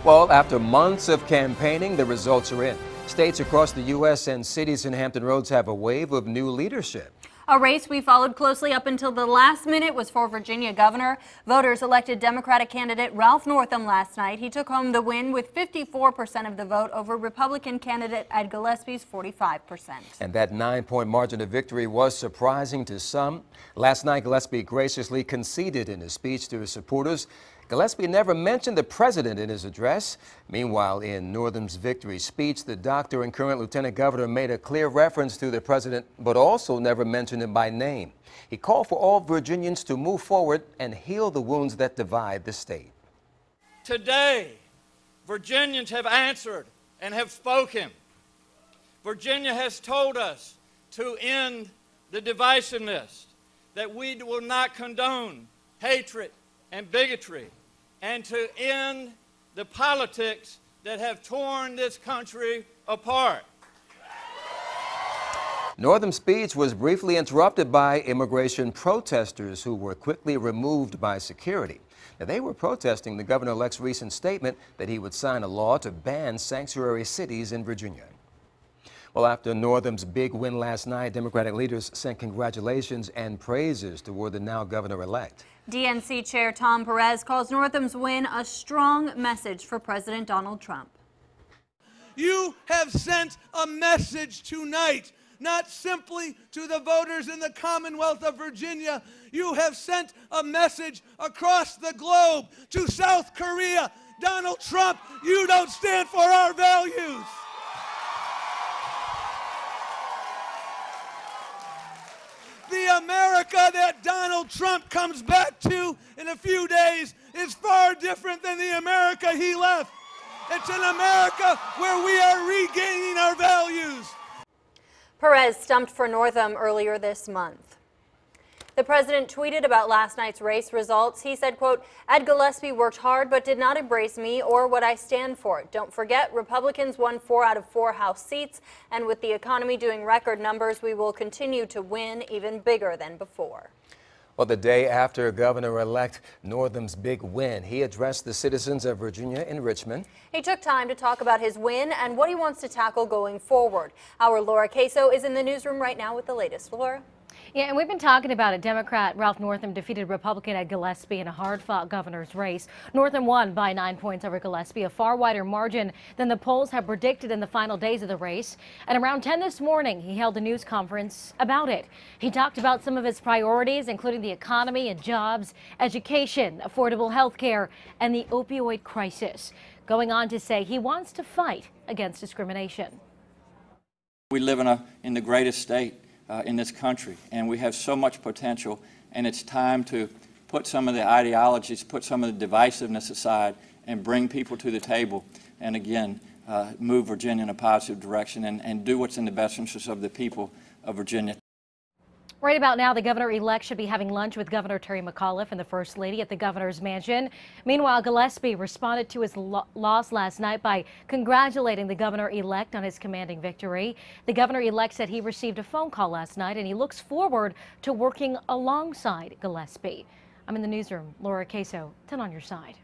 Well, after months of campaigning, the results are in. States across the U.S. and cities in Hampton Roads have a wave of new leadership. A race we followed closely up until the last minute was for Virginia governor. Voters elected Democratic candidate Ralph Northam last night. He took home the win with 54% of the vote over Republican candidate Ed Gillespie's 45%. And that 9-point margin of victory was surprising to some. Last night, Gillespie graciously conceded in his speech to his supporters. Gillespie never mentioned the president in his address. Meanwhile, in Northam's victory speech, the doctor and current lieutenant governor made a clear reference to the president, but also never mentioned him by name. He called for all Virginians to move forward and heal the wounds that divide the state. Today, Virginians have answered and have spoken. Virginia has told us to end the divisiveness, that we will not condone hatred and bigotry, and to end the politics that have torn this country apart. Northam's speech was briefly interrupted by immigration protesters who were quickly removed by security. Now, they were protesting the governor-elect's recent statement that he would sign a law to ban sanctuary cities in Virginia. Well, after Northam's big win last night, Democratic leaders sent congratulations and praises toward the now governor-elect. DNC Chair Tom Perez calls Northam's win a strong message for President Donald Trump. You have sent a message tonight, not simply to the voters in the Commonwealth of Virginia. You have sent a message across the globe to South Korea. Donald Trump, you don't stand for our values. The America that Donald Trump comes back to in a few days is far different than the America he left. It's an America where we are regaining our values. Perez stumped for Northam earlier this month. The president tweeted about last night's race results. He said, quote, Ed Gillespie worked hard but did not embrace me or what I stand for. Don't forget, Republicans won 4 out of 4 House seats, and with the economy doing record numbers, we will continue to win even bigger than before. Well, the day after Governor-elect Northam's big win, he addressed the citizens of Virginia in Richmond. He took time to talk about his win and what he wants to tackle going forward. Our Laura Queso is in the newsroom right now with the latest. Laura? Yeah, and we've been talking about it. Democrat Ralph Northam defeated Republican Ed Gillespie in a hard-fought governor's race. Northam won by 9 points over Gillespie, a far wider margin than the polls have predicted in the final days of the race. And around 10 this morning, he held a news conference about it. He talked about some of his priorities, including the economy and jobs, education, affordable health care, and the opioid crisis, going on to say he wants to fight against discrimination. We live in the greatest state in this country, and we have so much potential, and it's time to put some of the ideologies, put some of the divisiveness aside, and bring people to the table, and again, move Virginia in a positive direction and do what's in the best interest of the people of Virginia. Right about now, the governor-elect should be having lunch with Governor Terry McAuliffe and the First Lady at the governor's mansion. Meanwhile, Gillespie responded to his loss last night by congratulating the governor-elect on his commanding victory. The governor-elect said he received a phone call last night and he looks forward to working alongside Gillespie. I'm in the newsroom. Laura Queso, 10 on your side.